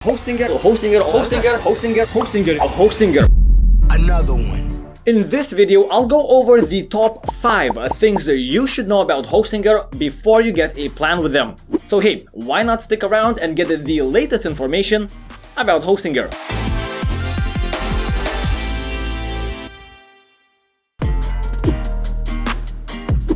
Hostinger. Another one. In this video, I'll go over the top 5 things that you should know about Hostinger before you get a plan with them. So hey, why not stick around and get the latest information about Hostinger?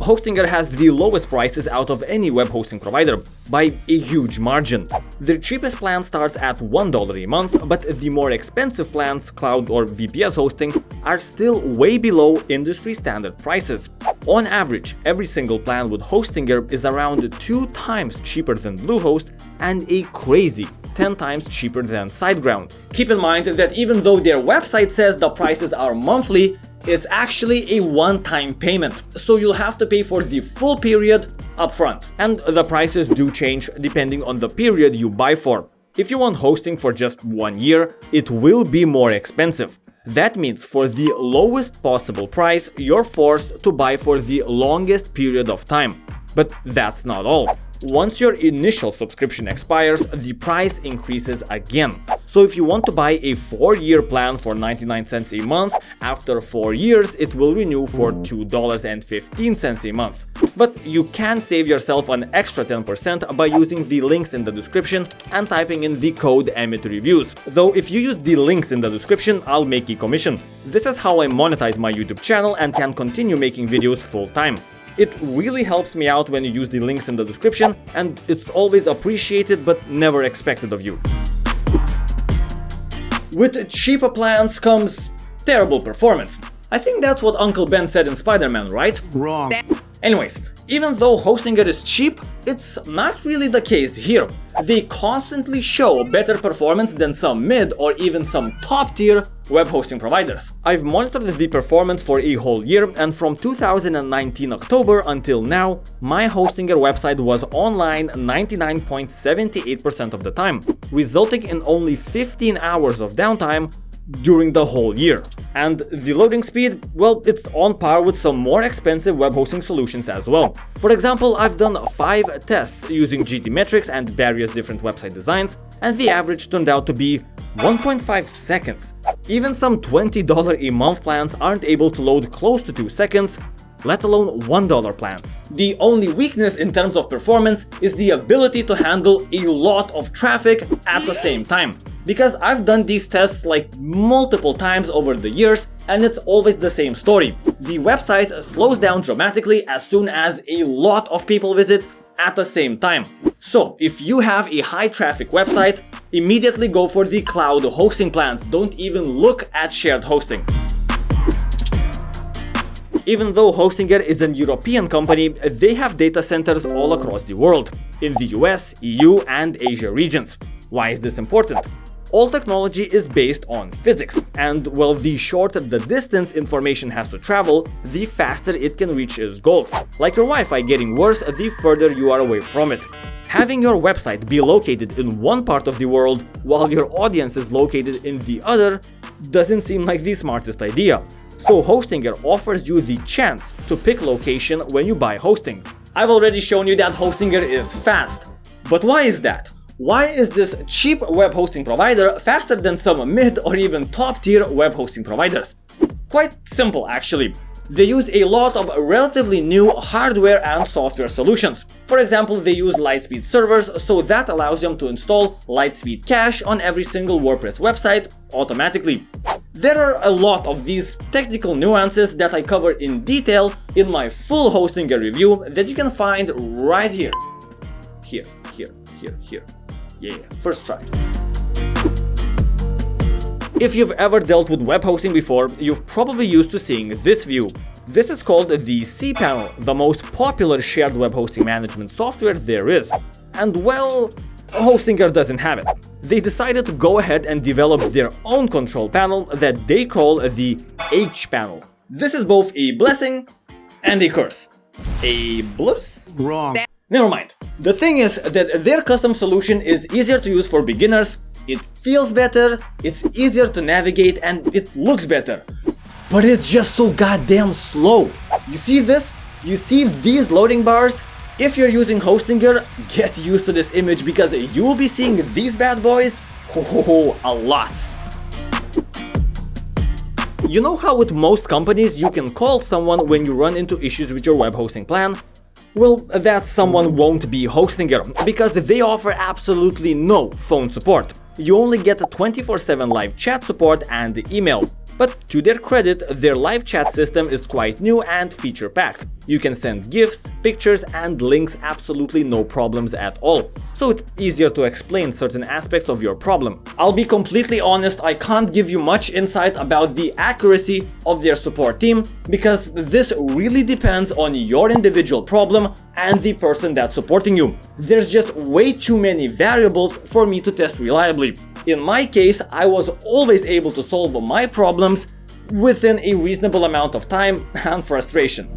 Hostinger has the lowest prices out of any web hosting provider, by a huge margin. Their cheapest plan starts at $1 a month, but the more expensive plans, cloud or VPS hosting, are still way below industry standard prices. On average, every single plan with Hostinger is around 2 times cheaper than Bluehost and a crazy 10 times cheaper than SiteGround. Keep in mind that even though their website says the prices are monthly, it's actually a one-time payment, so you'll have to pay for the full period upfront. And the prices do change depending on the period you buy for. If you want hosting for just 1 year, it will be more expensive. That means for the lowest possible price, you're forced to buy for the longest period of time. But that's not all. Once your initial subscription expires, the price increases again. So if you want to buy a 4-year plan for 99 cents a month, after 4 years it will renew for $2.15 a month. But you can save yourself an extra 10% by using the links in the description and typing in the code EmitReviews. Though if you use the links in the description, I'll make a commission. This is how I monetize my YouTube channel and can continue making videos full time. It really helps me out when you use the links in the description, and it's always appreciated but never expected of you. With cheaper plans comes terrible performance. I think that's what Uncle Ben said in Spider-Man, right? Wrong. Anyways, even though Hostinger is cheap, it's not really the case here. They constantly show better performance than some mid or even some top-tier web hosting providers. I've monitored the performance for a whole year, and from 2019 October until now, my Hostinger website was online 99.78% of the time, resulting in only 15 hours of downtime during the whole year. And the loading speed, well, it's on par with some more expensive web hosting solutions as well. For example, I've done 5 tests using GTmetrix and various different website designs, and the average turned out to be 1.5 seconds. Even some $20 a month plans aren't able to load close to 2 seconds, let alone $1 plans. The only weakness in terms of performance is the ability to handle a lot of traffic at the same time. Because I've done these tests like multiple times over the years, and it's always the same story. The website slows down dramatically as soon as a lot of people visit at the same time. So if you have a high traffic website, immediately go for the cloud hosting plans. Don't even look at shared hosting. Even though Hostinger is an European company, they have data centers all across the world, in the US, EU and Asia regions. Why is this important? All technology is based on physics, and well, the shorter the distance information has to travel, the faster it can reach its goals. Like your Wi-Fi getting worse the further you are away from it. Having your website be located in one part of the world while your audience is located in the other doesn't seem like the smartest idea. So Hostinger offers you the chance to pick location when you buy hosting. I've already shown you that Hostinger is fast. But why is that? Why is this cheap web hosting provider faster than some mid or even top tier web hosting providers? Quite simple actually. They use a lot of relatively new hardware and software solutions. For example, they use Lightspeed servers, so that allows them to install Lightspeed cache on every single WordPress website automatically. There are a lot of these technical nuances that I cover in detail in my full Hostinger review that you can find right here. Here. Yeah, first try. If you've ever dealt with web hosting before, you've probably used to seeing this view. This is called the cPanel, the most popular shared web hosting management software there is. And well, Hostinger doesn't have it. They decided to go ahead and develop their own control panel that they call the H-panel. This is both a blessing and a curse. A bless? Wrong. Never mind. The thing is that their custom solution is easier to use for beginners, it feels better, it's easier to navigate, and it looks better. But it's just so goddamn slow. You see this? You see these loading bars? If you're using Hostinger, get used to this image because you will be seeing these bad boys Oh, a lot. You know how with most companies you can call someone when you run into issues with your web hosting plan? Well, that someone won't be Hostinger, because they offer absolutely no phone support. You only get a 24/7 live chat support and email. But to their credit, their live chat system is quite new and feature-packed. You can send GIFs, pictures and links absolutely no problems at all. So it's easier to explain certain aspects of your problem. I'll be completely honest, I can't give you much insight about the accuracy of their support team, because this really depends on your individual problem and the person that's supporting you. There's just way too many variables for me to test reliably. In my case, I was always able to solve my problems within a reasonable amount of time and frustration.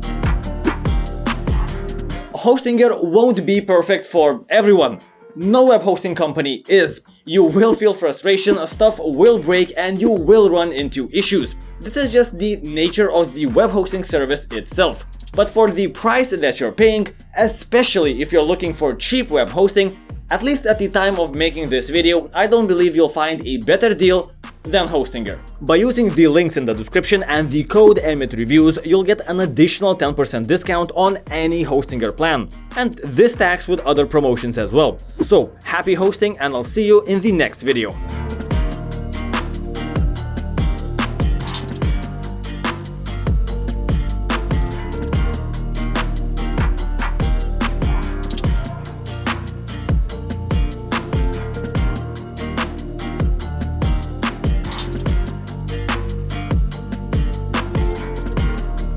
Hostinger won't be perfect for everyone. No web hosting company is. You will feel frustration, stuff will break, and you will run into issues. This is just the nature of the web hosting service itself. But for the price that you're paying, especially if you're looking for cheap web hosting, at least at the time of making this video, I don't believe you'll find a better deal than Hostinger. By using the links in the description and the code EmitReviews, you'll get an additional 10% discount on any Hostinger plan. And this stacks with other promotions as well. So, happy hosting, and I'll see you in the next video.